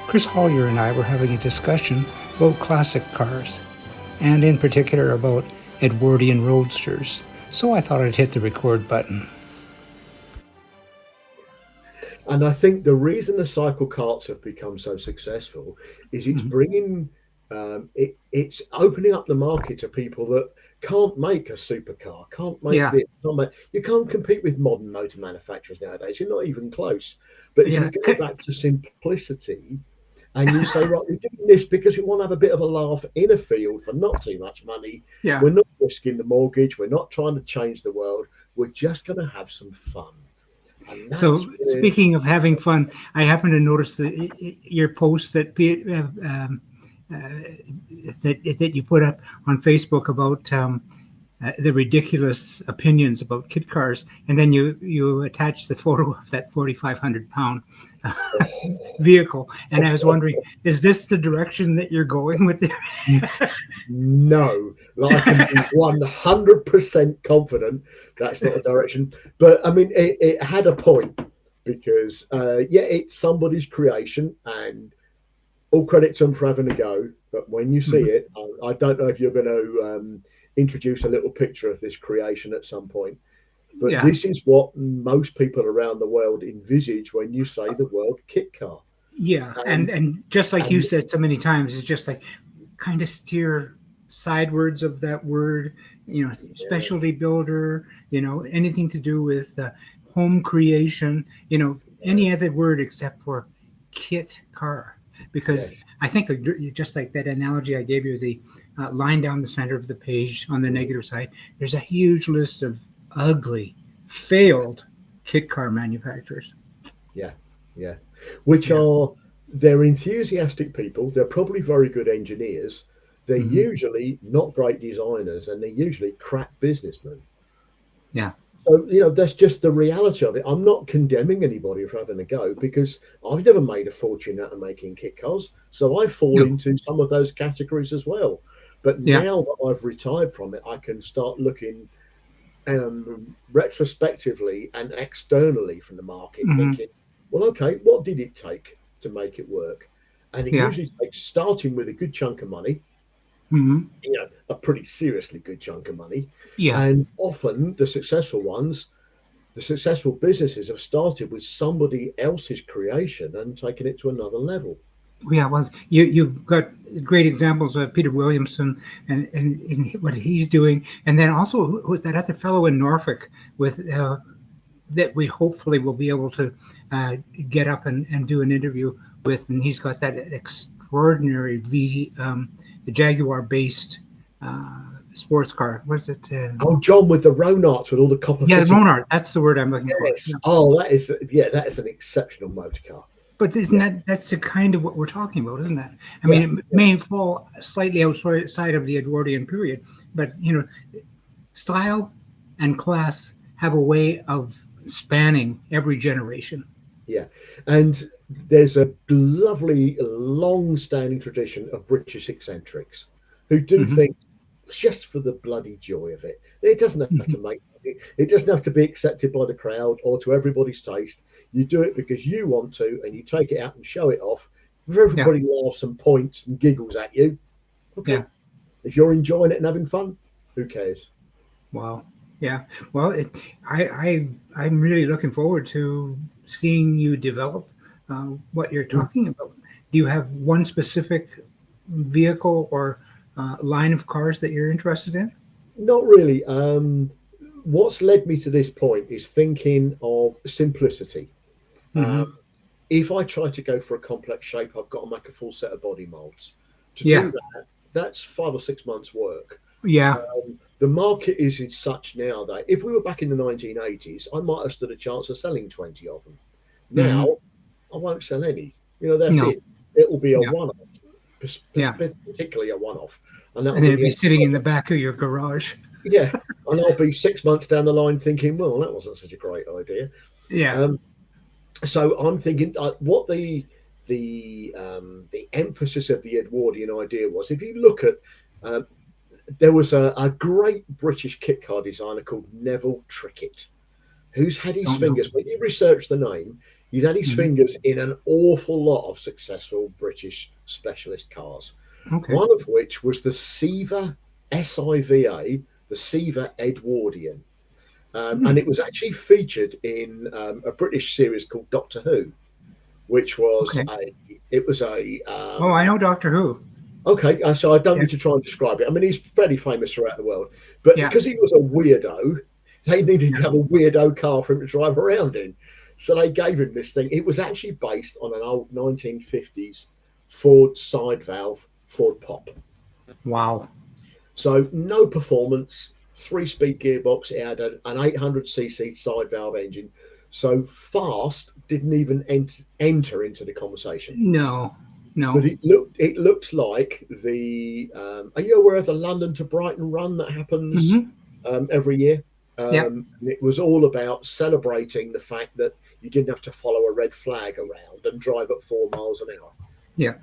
Chris Hollier and I were having a discussion about classic cars, and in particular about Edwardian Roadsters, so I thought I'd hit the record button. And I think the reason the cycle carts have become so successful is it's bringing, it's opening up the market to people that can't make a supercar, can't make Yeah, this, you can't compete with modern motor manufacturers nowadays. You're not even close. But if yeah, you go back to simplicity and you say, right, we're doing this because we want to have a bit of a laugh in a field for not too much money. yeah. We're not risking the mortgage. We're not trying to change the world. We're just going to have some fun. And that's So where, speaking of having fun, I happened to notice your post that you put up on Facebook about the ridiculous opinions about kit cars, and then you attached the photo of that 4,500 pound vehicle, and I was wondering, is this the direction that you're going with it? no, I can be 100% confident that's not the direction. But I mean, it had a point because, yeah, it's somebody's creation and all credit to them for having a go. But when you see it, I don't know if you're going to introduce a little picture of this creation at some point. But Yeah, this is what most people around the world envisage when you say the word kit car. yeah, And, and just like you and said so many times, it's just like kind of steer sidewards of that word, yeah, specialty builder, anything to do with home creation, yeah, any other word except for kit car. Because yes. I think just like that analogy I gave you, the line down the center of the page on the Mm, negative side, there's a huge list of ugly, failed kit car manufacturers. yeah, yeah. Which Yeah. are they're enthusiastic people. They're probably very good engineers. They're Hmm. usually not great designers, and they're usually crap businessmen. Yeah. So that's just the reality of it. I'm not condemning anybody for having a go because I've never made a fortune out of making kit cars, so I fall No. into some of those categories as well. But Yeah. now that I've retired from it, I can start looking retrospectively and externally from the market, Hmm. thinking, well, okay, what did it take to make it work? And it Yeah. usually takes starting with a good chunk of money, Hmm. a pretty seriously good chunk of money. Yeah. And often the successful businesses have started with somebody else's creation and taken it to another level. Yeah, well, you've got great examples of Peter Williamson and what he's doing, and then also with that other fellow in Norfolk with that we hopefully will be able to get up and do an interview with, and he's got that extraordinary the Jaguar based sports car. What is it? Oh, John with the Ronarts with all the copper Yeah, the fitting. Ronart. That's the word I'm looking for. Yes. Yeah. Oh, that is an exceptional motor car. But isn't Yeah. that's the kind of what we're talking about, isn't that? I Yeah. mean, it may fall slightly outside of the Edwardian period, but style and class have a way of spanning every generation. Yeah, and there's a lovely, long-standing tradition of British eccentrics who do Hmm. things just for the bloody joy of it. It doesn't have to Hmm. make money. It doesn't have to be accepted by the crowd or to everybody's taste. You do it because you want to, and you take it out and show it off. If Yeah, everybody laughs and points and giggles at you, okay. yeah. If you're enjoying it and having fun, who cares? Wow. Yeah. Well, I'm really looking forward to seeing you develop what you're talking about. Do you have one specific vehicle or line of cars that you're interested in? Not really. What's led me to this point is thinking of simplicity. Um, Hmm. if I try to go for a complex shape, I've got to make a full set of body molds. To do Yeah. that, that's 5 or 6 months work. Yeah. The market is in such now that if we were back in the 1980s, I might have stood a chance of selling 20 of them. Hmm. Now, I won't sell any. That's No. it. It will be a Yeah. one-off, Yeah. particularly a one-off, and that will And be they'd the be end of the sitting in the project. back of your garage. Yeah, and I'll be 6 months down the line thinking, well, that wasn't such a great idea. Yeah. Um, so I'm thinking what the emphasis of the Edwardian idea was. If you look at uh, there was a great British kit car designer called Neville Trickett, who's had his Don't know. fingers. When you research the name, He's had his Mhm. fingers in an awful lot of successful British specialist cars, Okay. one of which was the Siva SIVA, the Siva Edwardian. Hmm. And it was actually featured in a British series called Doctor Who, which was Okay. a, it was a, Oh, I know Doctor Who. okay, so I don't Yeah. need to try and describe it. I mean, he's fairly famous throughout the world, but Yeah. because he was a weirdo, they needed Yeah. to have a weirdo car for him to drive around in. So they gave him this thing. It was actually based on an old 1950s Ford side valve Ford Pop. Wow. So no performance, 3-speed gearbox. It had an 800cc side valve engine. So fast didn't even enter into the conversation. No. But No. it looked like the. Are you aware of the London to Brighton run that happens Hmm. every year? Yeah. And it was all about celebrating the fact that you didn't have to follow a red flag around and drive at 4 miles an hour. Yeah.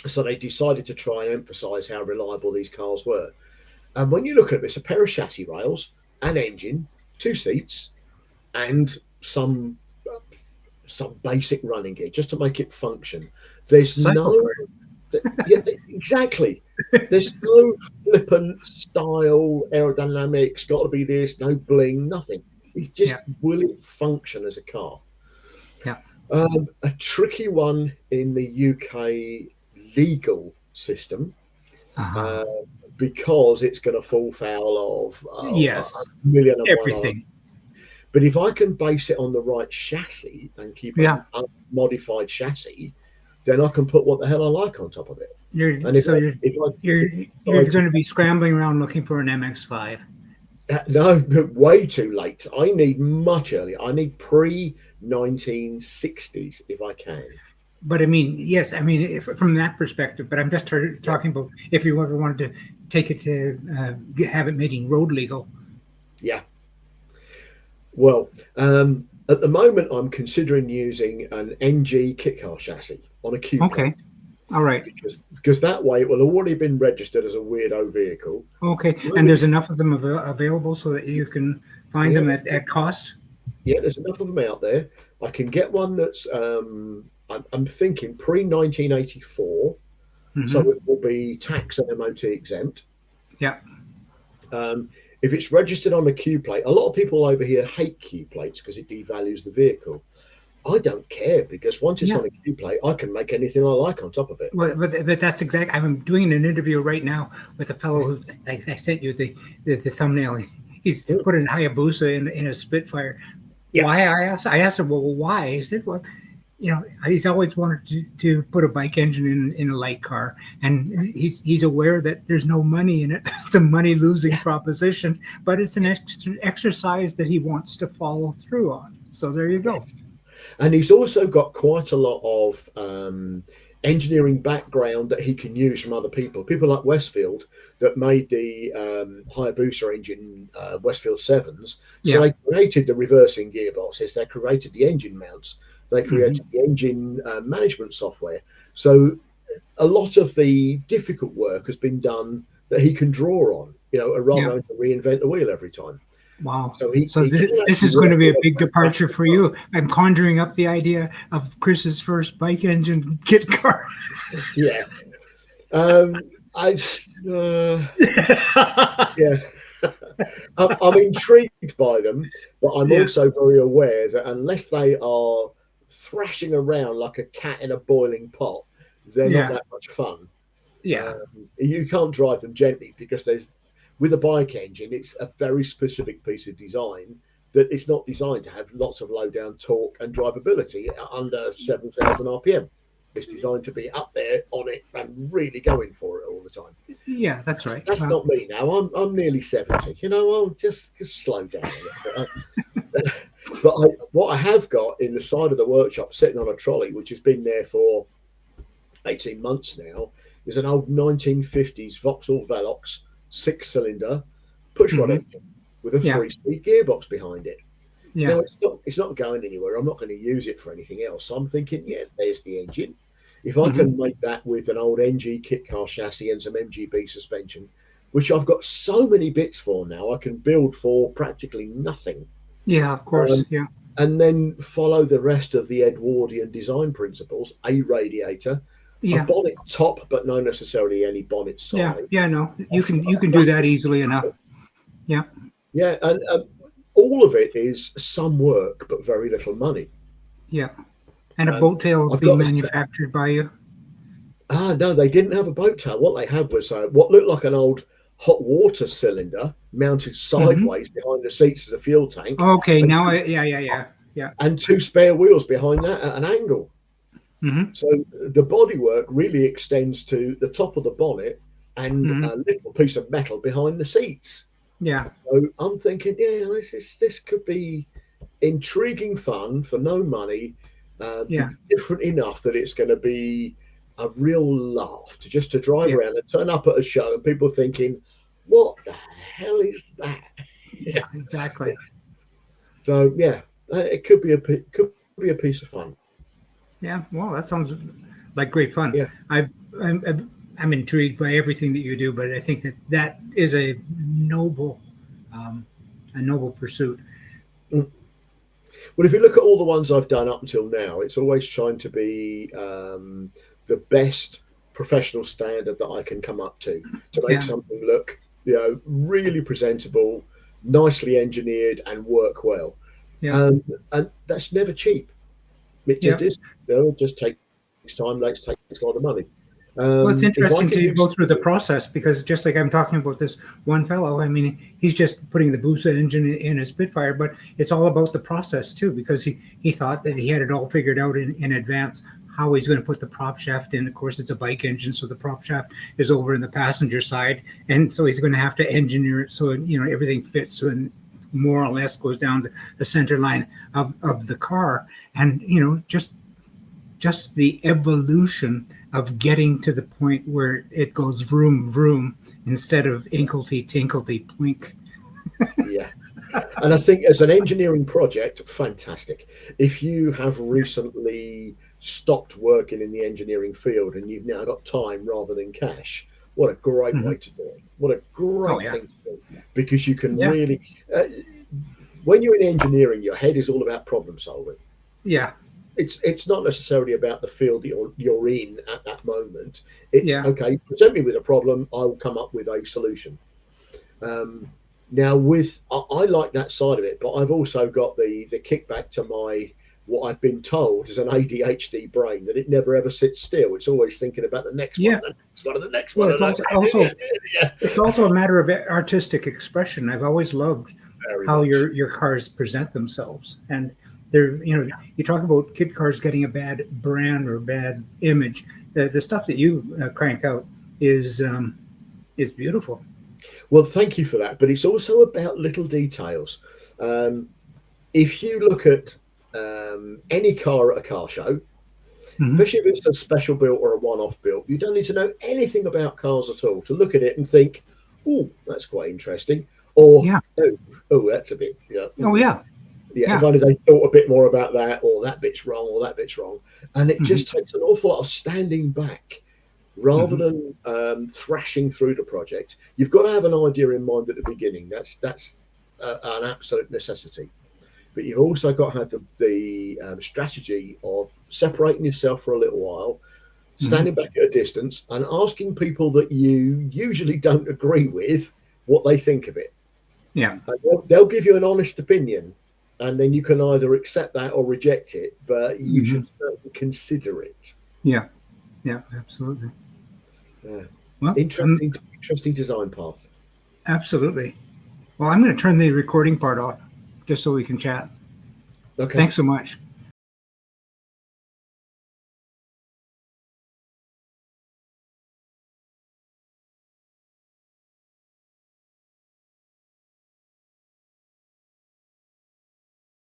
So they decided to try and emphasise how reliable these cars were. And when you look at this, a pair of chassis rails, an engine, 2 seats, and some basic running gear just to make it function. There's Cycle no, car. yeah, exactly. There's no flippant style aerodynamics. Got to be this, no bling, nothing. It just Yeah. will it function as a car? Yeah. A tricky one in the UK legal system, Uh-huh. uh, because it's going to fall foul of a Yes. million and one. Everything. But if I can base it on the right chassis and keep Yeah. an unmodified chassis, then I can put what the hell I like on top of it. You're And if so I you're if I you're you're decide to going to be scrambling around looking for an MX-5. no, way too late. I need much earlier. I need pre 1960s if I can. But I mean, yes, I mean from that perspective. But I'm just Yeah, talking about if you ever wanted to take it to have it making road legal. yeah. Well, at the moment, I'm considering using an NG kit car chassis on a Q Okay. plate All right. because that way it will have already been registered as a weirdo vehicle. Okay. And Maybe there's enough of them available so that you can find yeah, them at cost. yeah. There's enough of them out there. I can get one that's I'm thinking pre 1984, so Hmm. it will be tax and MOT exempt. Yeah. Um, if it's registered on a Q plate, a lot of people over here hate Q plates because it devalues the vehicle. I don't care because once it's Yeah. on a Q plate, I can make anything I like on top of it. Well, but that's exactly. I'm doing an interview right now with a fellow who I sent you the thumbnail. He's Mm, put a Hayabusa in a Spitfire. yeah, Why I asked him, well, why? He said, well, he's always wanted to put a bike engine in a light car, and he's aware that there's no money in it. It's a money losing yeah. proposition, but it's an exercise that he wants to follow through on. So there you go. And he's also got quite a lot of engineering background that he can use from other people. People like Westfield that made the Hayabusa engine, Westfield Sevens. So Yeah. they created the reversing gearboxes. They created the engine mounts. They Hmm. created the engine management software. So a lot of the difficult work has been done that he can draw on. Rather Yeah. than having to reinvent the wheel every time. Wow. So he, So he can this actually is going work to be a with big a departure for you. I'm conjuring up the idea of Chris's first bike engine kit car. yeah. I yeah. I'm intrigued by them, but I'm Yeah. also very aware that unless they are thrashing around like a cat in a boiling pot, they're not Yeah. that much fun. Yeah. You can't drive them gently because with a bike engine, it's a very specific piece of design that it's not designed to have lots of low down torque and drivability under 7,000 RPM. It's designed to be up there on it and really going for it all the time. Yeah, that's That's, right. that's Well, not me now. I'm nearly 70. I'll just slow down a little bit. What I have got in the side of the workshop, sitting on a trolley, which has been there for 18 months now, is an old 1950s Vauxhall Velox 6-cylinder pushrod hmm, engine with a yeah, 3-speed gearbox behind it. Now yeah. it's not going anywhere. I'm not going to use it for anything else. So I'm thinking, yeah, there's the engine. If I Hmm. can make that with an old NG kit car chassis and some MGB suspension, which I've got so many bits for now, I can build for practically nothing. Yeah, of Um, course. Yeah. and then follow the rest of the Edwardian design principles: a radiator, a Yeah. bonnet top, but not necessarily any bonnet Yeah. side. Yeah. No, you can A do that plastic easily enough. top. Yeah. Yeah, and all of it is some work, but very little money. Yeah. And a Um, boat tail I've being got to say, manufactured by you. no, they didn't have a boat tail. What they had was what looked like an old hot water cylinder mounted Hmm. sideways behind the seats as a fuel tank, Okay. and Now, two, yeah. Yeah. Yeah. Yeah. and two spare wheels behind that at an angle. Hmm. So the bodywork really extends to the top of the bonnet and Hmm. a little piece of metal behind the seats. Yeah. So I'm thinking, yeah, this could be intriguing fun for no money, Yeah. be different enough that it's going to be a real laugh to drive Yeah. around and turn up at a show and people thinking, what the hell is that? Yeah. Exactly. So yeah, it could be a piece of fun. Yeah. Well, that sounds like great fun. Yeah. I, I'm intrigued by everything that you do, but I think that that is noble, um, a noble pursuit. Mm. Well, if you look at all the ones I've done up until now, it's always trying to be the best professional standard that I can come up to make Yeah. something look, really presentable, nicely engineered, and work well. Yeah. And that's never cheap. It just Yeah. is. It just takes time. It takes a lot of money. Well, it's If I interesting can to do go through the something, process because just like I'm talking about this one fellow, I mean, he's just putting the boost engine in a Spitfire, but it's all about the process too, because he thought that he had it all figured out in advance how he's going to put the prop shaft in. Of course, it's a bike engine, so the prop shaft is over in the passenger side, and so he's going to have to engineer it so everything fits and more or less goes down to the center line of the car, and just the evolution of getting to the point where it goes vroom vroom instead of inklety tinklety plink. yeah. And I think as an engineering project, fantastic. If you have recently stopped working in the engineering field and you've now got time rather than cash, what a great Mm-hmm. way to do it. What a Oh great yeah, thing to do. Because you can yeah, really, when you're in engineering, your head is all about problem solving. yeah, It's not necessarily about the field that you're in at that moment. It's yeah. okay, present me with a problem, I'll come up with a solution. Um, Now, I like that side of it, but I've also got the kickback to my what I've been told is an ADHD brain that it never ever sits still. It's always thinking about the next one, Yeah. and the next one, and the next Well, one. it's And also yeah, it's also a matter of artistic expression. I've always loved very how much. your cars present themselves, and they're you talk about kid cars getting a bad brand or bad image. The stuff that you crank out is beautiful. Well, thank you for that. But it's also about little details. Um, if you look at any car at a car show, Hmm. especially if it's a special built or a one-off built, you don't need to know anything about cars at all to look at it and think, "Oh, that's quite interesting," or Yeah. "Oh, that's a bit, Oh yeah. yeah." If Yeah. only they thought a bit more about that, or that bit's wrong, or that bit's wrong, and it Hmm. just takes an awful lot of standing back rather Hmm. than thrashing through the project. You've got to have an idea in mind at the beginning. That's an absolute necessity. But you've also got to have the strategy of separating yourself for a little while, Hmm. standing back at a distance, and asking people that you usually don't agree with what they think of it. Yeah. And they'll give you an honest opinion, and then you can either accept that or reject it, but you Hmm. should certainly consider it. Yeah. Yeah. Absolutely. Yeah. Well, Interesting design path. absolutely. Well, I'm going to turn the recording part off just so we can chat. Okay. Thanks so much.